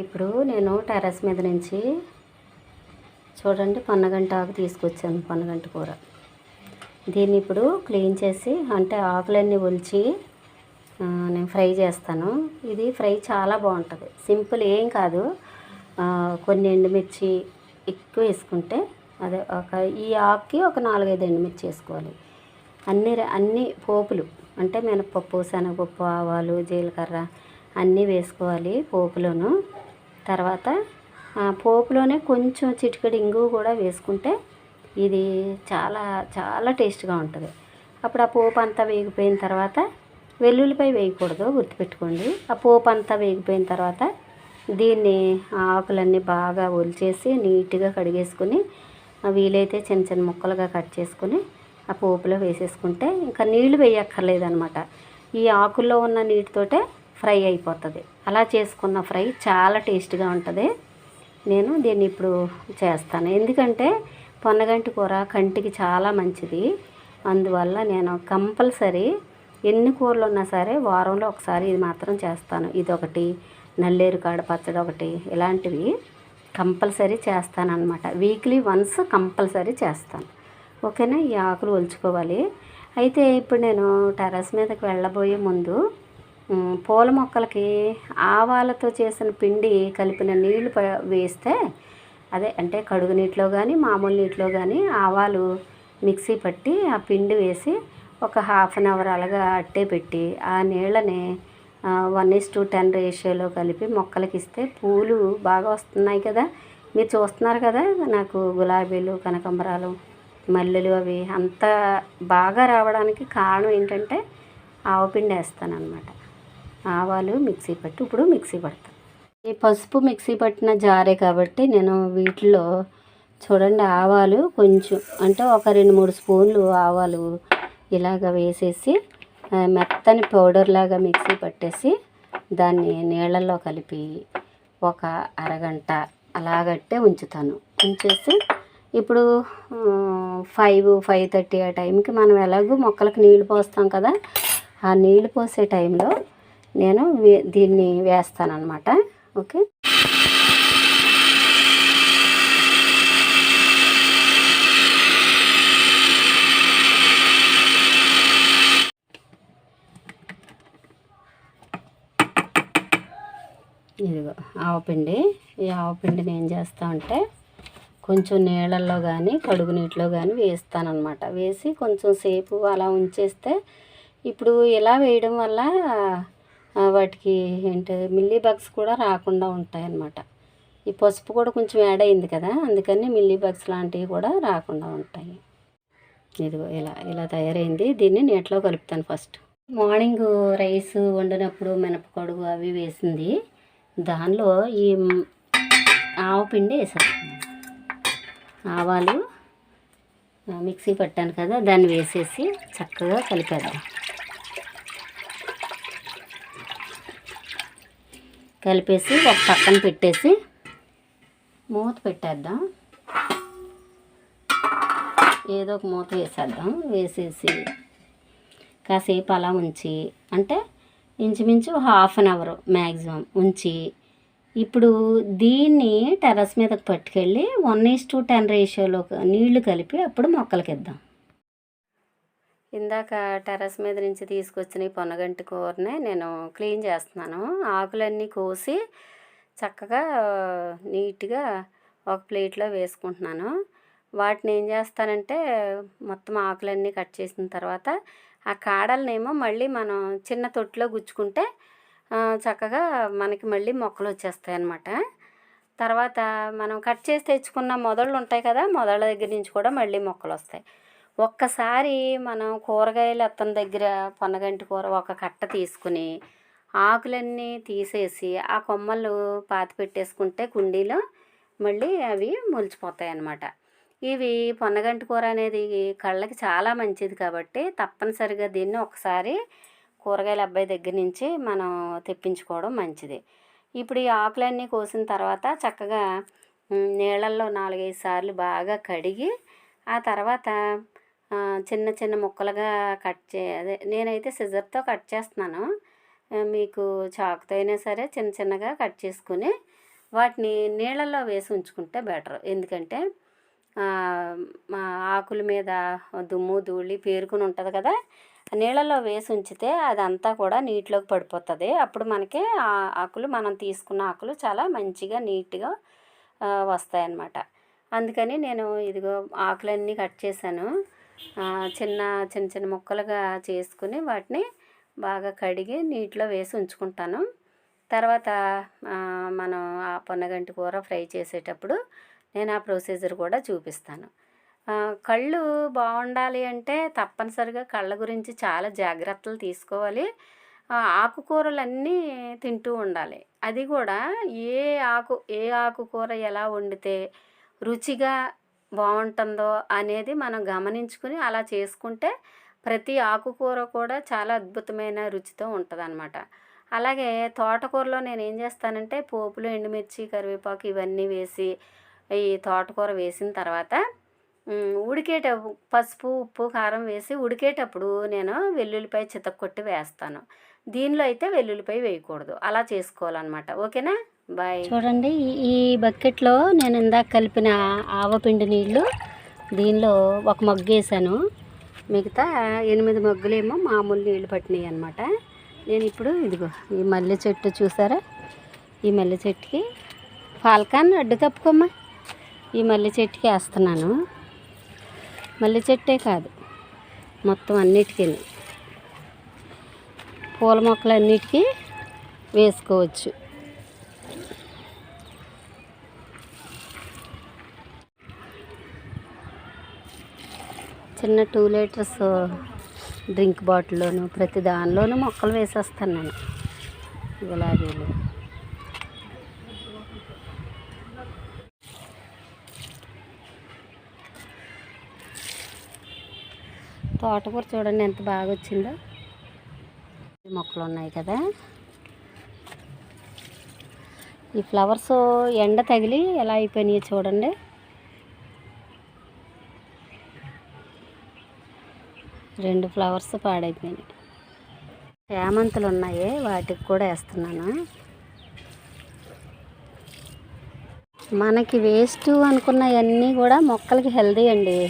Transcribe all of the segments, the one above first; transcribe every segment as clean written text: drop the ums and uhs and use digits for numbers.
ఇప్పుడు నేను టెర్రస్ మీద నుంచి చూడండి పొన్నగంటి ఆకు తీసుకొచ్చాను. పొన్నగంటి కూర. దీన్ని ఇప్పుడు క్లీన్ చేసి అంటే ఆకులన్నీ ఒలిచి నేను ఫ్రై చేస్తాను. ఇది ఫ్రై చాలా బాగుంటుంది. సింపుల్ ఏం కాదు. కొన్ని ఎండుమిర్చి ఎక్కువ వేసుకుంటే అదే ఈ ఆకుకి ఒక 4-5 ఎండుమిర్చి వేసుకోవాలి. అన్ని పోపులు అంటే మినపప్పు, శనగపప్పు, ఆవాలు, జీలకర్ర అన్నీ వేసుకోవాలి పోపులోను. తర్వాత పోపులోనే కొంచెం చిటికెడు ఇంగువ కూడా వేసుకుంటే ఇది చాలా చాలా టేస్ట్గా ఉంటుంది. అప్పుడు ఆ పోపు అంతా వేగిపోయిన తర్వాత వెల్లుల్లిపాయ వేయకూడదు, గుర్తుపెట్టుకోండి. ఆ పోపు అంతా వేగిపోయిన తర్వాత దీన్ని ఆకులన్నీ బాగా ఒలిచేసి నీట్గా కడిగేసుకుని వీలైతే చిన్న చిన్న ముక్కలుగా కట్ చేసుకుని ఆ పోపులో వేసేసుకుంటే ఇంకా నీళ్లు వేయక్కర్లేదనమాట. ఈ ఆకుల్లో ఉన్న నీటితోటే ఫ్రై అయిపోతుంది. అలా చేసుకున్న ఫ్రై చాలా టేస్ట్గా ఉంటుంది. నేను దీన్ని ఇప్పుడు చేస్తాను. ఎందుకంటే పొన్నగంటి కూర కంటికి చాలా మంచిది. అందువల్ల నేను కంపల్సరీ ఎన్ని కూరలు ఉన్నా సరే వారంలో ఒకసారి ఇది మాత్రం చేస్తాను. ఇదొకటి, నల్లేరు కాడ పచ్చడి ఒకటి, ఇలాంటివి కంపల్సరీ చేస్తానన్నమాట. వీక్లీ వన్స్ కంపల్సరీ చేస్తాను. ఓకేనా. ఈ ఆకులు ఒలుచుకోవాలి. అయితే ఇప్పుడు నేను టెర్రస్ మీదకి వెళ్ళబోయే ముందు పూల మొక్కలకి ఆవాలతో చేసిన పిండి కలిపిన నీళ్లు వేస్తే అదే అంటే కడుగు నీటిలో కానీ మామూలు నీటిలో కానీ ఆవాలు మిక్సీ పట్టి ఆ పిండి వేసి ఒక ½ అన్ అవర్ అలాగా అట్టే పెట్టి ఆ నీళ్ళని 1:10 రేషియోలో కలిపి మొక్కలకి ఇస్తే పూలు బాగా వస్తున్నాయి కదా. మీరు చూస్తున్నారు కదా, నాకు గులాబీలు, కనకాంబరాలు, మల్లెలు అవి అంత బాగా రావడానికి కారణం ఏంటంటే ఆవపిండి వేస్తానన్నమాట. ఆవాలు మిక్సీ పట్టి ఇప్పుడు మిక్సీ పడతాను. ఈ పసుపు మిక్సీ పట్టిన జారే కాబట్టి నేను వీటిలో చూడండి ఆవాలు కొంచెం అంటే ఒక 2-3 స్పూన్లు ఆవాలు ఇలాగ వేసేసి మెత్తని పౌడర్ లాగా మిక్సీ పట్టేసి దాన్ని నీళ్ళల్లో కలిపి ఒక అరగంట అలాగట్టే ఉంచుతాను. ఉంచేసి ఇప్పుడు 5-5:30 ఆ టైంకి మనం ఎలాగో మొక్కలకు నీళ్లు పోస్తాం కదా, ఆ నీళ్లు పోసే టైంలో నేను దీన్ని వేస్తానన్నమాట. ఓకే. ఇదిగో ఆవపిండి. ఈ ఆవపిండిని ఏం చేస్తా అంటే కొంచెం నీళ్ళల్లో కానీ కడుగు నీటిలో కానీ వేస్తానన్నమాట. వేసి కొంచెం సేపు అలా ఉంచేస్తే ఇప్పుడు ఇలా వేయడం వల్ల వాటికి మిల్లీ బగ్స్ కూడా రాకుండా ఉంటాయన్నమాట. ఈ పసుపు కూడా కొంచెం యాడ్ అయింది కదా, అందుకని మిల్లీ బగ్స్ లాంటివి కూడా రాకుండా ఉంటాయి. ఇదిగో ఇలా తయారైంది. దీన్ని నీటిలో కలుపుతాను. ఫస్ట్ మార్నింగ్ రైస్ వండినప్పుడు మినపకడుగు అవి వేసింది, దానిలో ఈ ఆవపిండి వేసాను. ఆవాలు మిక్సీ పట్టాను కదా, దాన్ని వేసేసి చక్కగా కలిపేద్దాం. కలిపేసి ఒక పక్కన పెట్టేసి మూత పెట్టేద్దాం. ఏదో ఒక మూత వేసేద్దాం. వేసేసి కాసేపు అలా ఉంచి అంటే ఇంచుమించు ½ అన్ అవర్ మ్యాక్సిమం ఉంచి ఇప్పుడు దీన్ని టెర్రస్ మీదకి పట్టుకెళ్ళి 1:10 రేషియోలో నీళ్లు కలిపి అప్పుడు మొక్కలకి ఇద్దాం. ఇందాక టెర్రస్ మీద నుంచి తీసుకొచ్చిన ఈ పొన్నగంటి కూరనే నేను క్లీన్ చేస్తున్నాను. ఆకులన్నీ కోసి చక్కగా నీట్గా ఒక ప్లేట్లో వేసుకుంటున్నాను. వాటిని ఏం చేస్తానంటే మొత్తం ఆకులన్నీ కట్ చేసిన తర్వాత ఆ కాడలనేమో మళ్ళీ మనం చిన్న తొట్టులో గుచ్చుకుంటే చక్కగా మనకి మళ్ళీ మొక్కలు వచ్చేస్తాయి అన్నమాట. తర్వాత మనం కట్ చేసి తెచ్చుకున్న మొదళ్ళు ఉంటాయి కదా, మొదళ్ళ దగ్గర నుంచి కూడా మళ్ళీ మొక్కలు వస్తాయి. ఒక్కసారి మనం కూరగాయలు అత్తని దగ్గర పొన్నగంటి కూర ఒక కట్ట తీసుకుని ఆకులన్నీ తీసేసి ఆ కొమ్మలు పాతి పెట్టేసుకుంటే కుండీలో మళ్ళీ అవి మొలిచిపోతాయి అన్నమాట. ఇవి పొన్నగంటి కూర అనేది కళ్ళకి చాలా మంచిది కాబట్టి తప్పనిసరిగా దీన్ని ఒకసారి కూరగాయల అబ్బాయి దగ్గర నుంచి మనం తెప్పించుకోవడం మంచిది. ఇప్పుడు ఈ ఆకులన్నీ కోసిన తర్వాత చక్కగా నీళ్ళల్లో 4-5 సార్లు బాగా కడిగి ఆ తర్వాత చిన్న చిన్న ముక్కలుగా అదే నేనైతే సిజర్తో కట్ చేస్తున్నాను. మీకు చాకుతో అయినా సరే చిన్న చిన్నగా కట్ చేసుకుని వాటిని నీళ్ళల్లో వేసి ఉంచుకుంటే బెటర్. ఎందుకంటే మా ఆకుల మీద దుమ్ము ధూళి పేరుకుని ఉంటుంది కదా, నీళ్ళల్లో వేసి ఉంచితే అదంతా కూడా నీటిలోకి పడిపోతుంది. అప్పుడు మనకి ఆ ఆకులు, మనం తీసుకున్న ఆకులు చాలా మంచిగా నీట్గా వస్తాయన్నమాట. అందుకని నేను ఇదిగో ఆకులన్నీ కట్ చేశాను. చిన్న చిన్న చిన్న ముక్కలుగా చేసుకుని వాటిని బాగా కడిగి నీటిలో వేసి ఉంచుకుంటాను. తర్వాత మనం ఆ పొన్నగంటి కూర ఫ్రై చేసేటప్పుడు నేను ఆ ప్రొసీజర్ కూడా చూపిస్తాను. కళ్ళు బాగుండాలి అంటే తప్పనిసరిగా కళ్ళ గురించి చాలా జాగ్రత్తలు తీసుకోవాలి. ఆకుకూరలన్నీ తింటూ ఉండాలి. అది కూడా ఏ ఆకుకూర ఎలా వండితే రుచిగా బాగుంటుందో అనేది మనం గమనించుకుని అలా చేసుకుంటే ప్రతి ఆకుకూర కూడా చాలా అద్భుతమైన రుచితో ఉంటుందన్నమాట. అలాగే తోటకూరలో నేను ఏం చేస్తానంటే పోపులో ఎండుమిర్చి, కరివేపాకు ఇవన్నీ వేసి ఈ తోటకూర వేసిన తర్వాత పసుపు, ఉప్పు, కారం వేసి ఉడికేటప్పుడు నేను వెల్లుల్లిపాయ చితక్కొట్టి వేస్తాను. దీనిలో అయితే వెల్లుల్లిపాయ వేయకూడదు. అలా చేసుకోవాలన్నమాట. ఓకేనా? బాయ్. చూడండి, ఈ బకెట్లో నేను ఇందాక కలిపిన ఆవపిండి నీళ్ళు దీనిలో ఒక మగ్గు వేసాను. మిగతా 8 మగ్గులేమో మామూలు నీళ్ళు పట్టినాయి అన్నమాట. నేను ఇప్పుడు ఇదిగో ఈ మల్లె చెట్టు చూసారా, ఈ మల్లె చెట్టుకి ఫాల్కాన్ అడ్డు తప్పుకోమ్మా, ఈ మల్లె చెట్టుకి వేస్తున్నాను. మల్లె చెట్టే కాదు, మొత్తం అన్నిటికీ పూల మొక్కలన్నిటికీ వేసుకోవచ్చు. చిన్న 2 లీటర్స్ డ్రింక్ బాటిల్లోను ప్రతి దానిలోనూ మొక్కలు వేసేస్తాను నేను. గులాబీలు, తోటకూర చూడండి ఎంత బాగా వచ్చిందో. మొక్కలు ఉన్నాయి కదా, ఈ ఫ్లవర్స్ ఎండ తగిలి ఎలా అయిపోయినాయి చూడండి. రెండు ఫ్లవర్స్ పాడైపోయినాయి. చామంతులు ఉన్నాయి, వాటికి కూడా వేస్తున్నాను. మనకి వేస్ట్ అనుకున్నవన్నీ కూడా మొక్కలకి హెల్దీ అండి.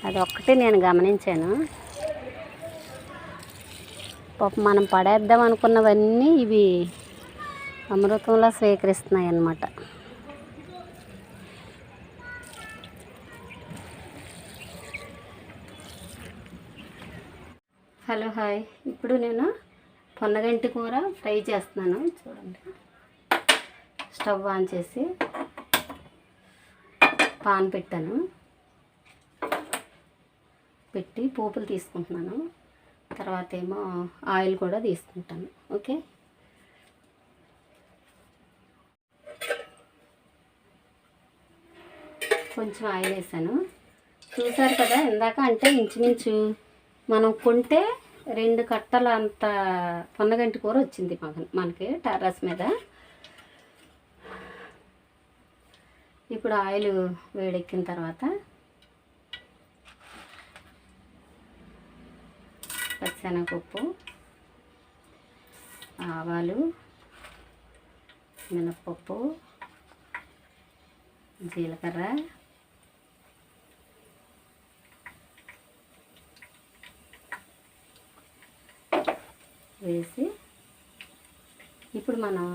అదొక్కటి నేను గమనించాను. మనం పడేద్దాం అనుకున్నవన్నీ ఇవి అమృతంలా స్వీకరిస్తున్నాయి అన్నమాట. Hello, hi. ఇప్పుడు నేను పొన్నగంటి కూర ఫ్రై చేస్తున్నాను. చూడండి, స్టవ్ ఆన్ చేసి పాన్ పెట్టాను, పెట్టి పోపులు తీసుకుంటున్నాను. తర్వాత ఏమో ఆయిల్ కూడా తీసుకుంటాను. ఓకే, కొంచెం ఆయిల్ వేసాను. చూసారు కదా, ఇందాక అంటే ఇంచుమించు మనం కొంటే 2 కట్టల అంత పొన్నగంటి కూర వచ్చింది మనకి టెర్రస్ మీద. ఇప్పుడు ఆయిల్ వేడెక్కిన తర్వాత పచ్చిశనగపప్పు, ఆవాలు, మినప్పప్పు, జీలకర్ర, వేసి ఇప్పుడు మనం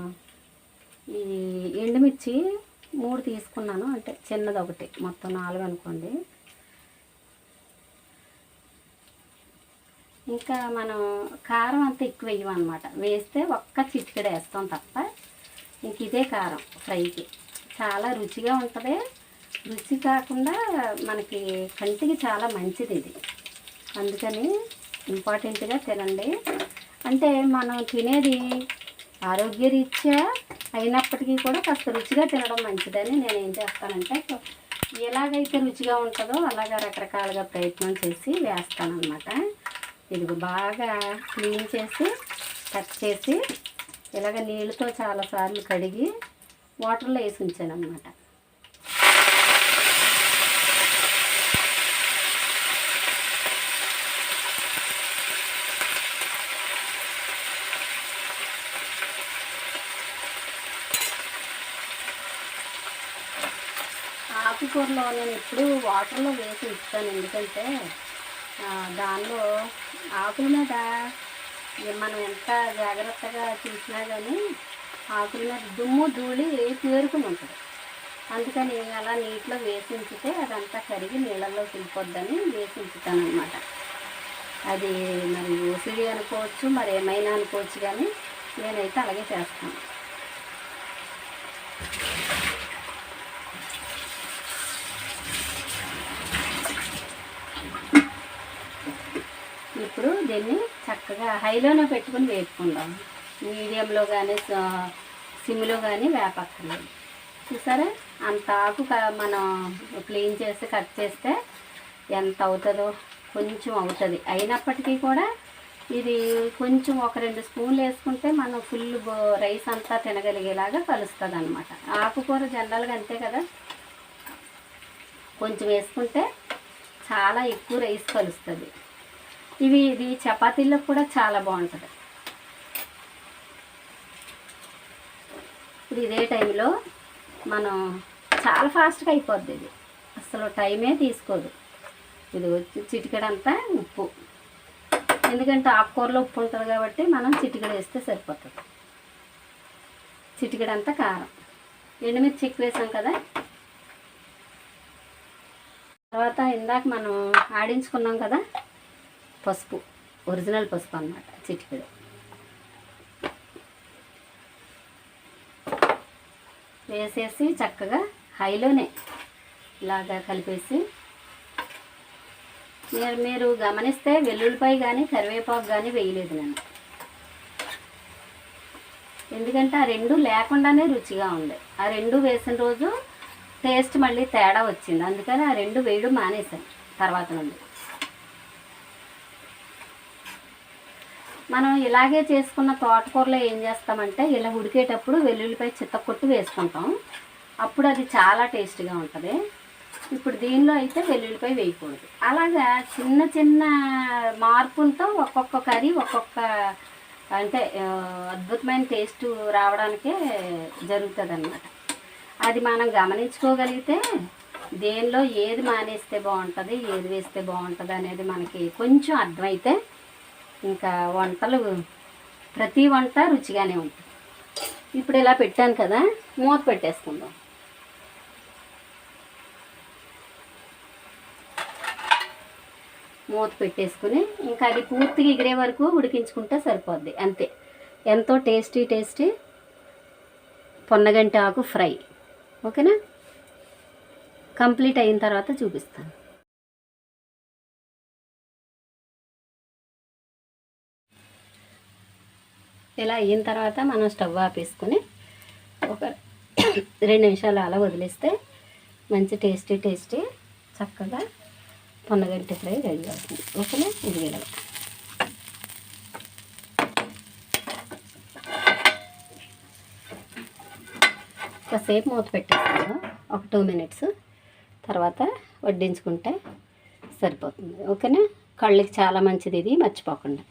ఈ ఎండుమిర్చి 3 తీసుకున్నాను, అంటే చిన్నది ఒకటి, మొత్తం 4 అనుకోండి. ఇంకా మనం కారం అంతా ఎక్కువ వేయమన్నమాట. వేస్తే ఒక్క చిటికెడ వేస్తాం తప్ప, ఇంక ఇదే కారం ఫ్రైకి. చాలా రుచిగా ఉంటుంది. రుచి కాకుండా మనకి కంటికి చాలా మంచిది ఇది. అందుకని ఇంపార్టెంట్గా తినండి. అంటే మనం తినేది ఆరోగ్యరీత్యా అయినప్పటికీ కూడా కాస్త రుచిగా తినడం మంచిదని నేను ఏం చేస్తానంటే, ఎలాగైతే రుచిగా ఉంటుందో అలాగా రకరకాలుగా ప్రయత్నం చేసి వేస్తానన్నమాట. ఇది బాగా క్లీన్ చేసి కట్ చేసి ఇలాగ నీళ్ళతో చాలాసార్లు కడిగి వాటర్లో వేసి ఉంచాను అన్నమాట. ఆకుకూరలో నేను ఎప్పుడు వాటర్లో వేసి ఇస్తాను, ఎందుకంటే దానిలో ఆకుల మీద మనం ఎంత జాగ్రత్తగా చూసినా కానీ ఆకుల మీద దుమ్ము ధూళి పేరుకుని ఉంటుంది. అందుకని అలా నీటిలో వేసి ఉంచితే అదంతా కరిగి నీళ్ళల్లో వెళ్ళిపోద్దని వేసి ఉంచుతాను అనమాట. అది మరి ఓసిడి అనుకోవచ్చు, మరి ఏమైనా అనుకోవచ్చు, కానీ నేనైతే అలాగే చేస్తాను. ఇప్పుడు దీన్ని చక్కగా హైలోనే పెట్టుకుని వేపుకుందాం. మీడియంలో కానీ సిమ్లో కానీ వేపక్కర్లేదు. చూసారా, అంత ఆకు మనం క్లీన్ చేసి కట్ చేస్తే ఎంత అవుతుందో, కొంచెం అవుతుంది. అయినప్పటికీ కూడా ఇది కొంచెం ఒక 2 స్పూన్లు వేసుకుంటే మనం ఫుల్ రైస్ అంతా తినగలిగేలాగా కలుస్తుంది అనమాట. ఆకుకూర జనరల్గా అంతే కదా, కొంచెం వేసుకుంటే చాలా ఎక్కువ రైస్ కలుస్తుంది. ఇది చపాతీల్లో కూడా చాలా బాగుంటుంది. ఇప్పుడు ఇదే టైంలో మనం చాలా ఫాస్ట్గా అయిపోద్ది, ఇది అసలు టైమే తీసుకోదు. ఇది వచ్చి చిటికెడంతా ఉప్పు, ఎందుకంటే ఆకుకూరలో ఉప్పు ఉంటుంది కాబట్టి మనం చిటికెడ వేస్తే సరిపోతుంది. చిటికెడంతా కారం, ఎండుమిర్చి ఎక్కువ వేసాం కదా. తర్వాత ఇందాక మనం ఆడించుకున్నాం కదా పసుపు, ఒరిజినల్ పసుపు అన్నమాట, చిటికెడు వేసేసి చక్కగా హైలోనే ఇలాగా కలిపేసి, మీరు గమనిస్తే వెల్లుల్లిపాయ కానీ కరివేపాకు కానీ వేయలేదు నేను, ఎందుకంటే ఆ 2 లేకుండానే రుచిగా ఉంది. ఆ 2 వేసిన రోజు టేస్ట్ మళ్ళీ తేడా వచ్చింది, అందుకని ఆ 2 వేయడం మానేసాను తర్వాత నుండి. మనం ఇలాగే చేసుకున్న తోటకూరలో ఏం చేస్తామంటే ఇలా ఉడికేటప్పుడు వెల్లుల్లిపాయ చిత్తకొట్టు వేసుకుంటాం, అప్పుడు అది చాలా టేస్ట్గా ఉంటుంది. ఇప్పుడు దీనిలో అయితే వెల్లుల్లిపాయ వేయకూడదు. అలాగా చిన్న చిన్న మార్పులతో ఒక్కొక్క కర్రీ ఒక్కొక్క అంటే అద్భుతమైన టేస్ట్ రావడానికే జరుగుతుంది అన్నమాట. అది మనం గమనించుకోగలిగితే దేనిలో ఏది మానేస్తే బాగుంటుంది, ఏది వేస్తే బాగుంటుంది అనేది మనకి కొంచెం అర్థమైతే ఇంకా వంటలు ప్రతి వంట రుచిగానే ఉంటుంది. ఇప్పుడు ఇలా పెట్టాను కదా, మూత పెట్టేసుకుందాం. మూత పెట్టేసుకుని ఇంకా అది పూర్తిగా ఎగిరే వరకు ఉడికించుకుంటే సరిపోద్ది, అంతే. ఎంతో టేస్టీ పొన్నగంటి ఆకు ఫ్రై. ఓకేనా, కంప్లీట్ అయిన తర్వాత చూపిస్తాను. ఇలా అయిన తర్వాత మనం స్టవ్ ఆపేసుకొని ఒక 2 నిమిషాలు అలా వదిలేస్తే మంచి టేస్టీ చక్కగా పొన్నగంటి ఫ్రై రెడీ అవుతుంది. ఓకేనా, ఇది ఇలా కాసేపు మూత పెట్టేస్తాను, ఒక 2 మినిట్స్ తర్వాత వడ్డించుకుంటే సరిపోతుంది. ఓకేనా, కళ్ళకి చాలా మంచిది ఇది, మర్చిపోకుండా.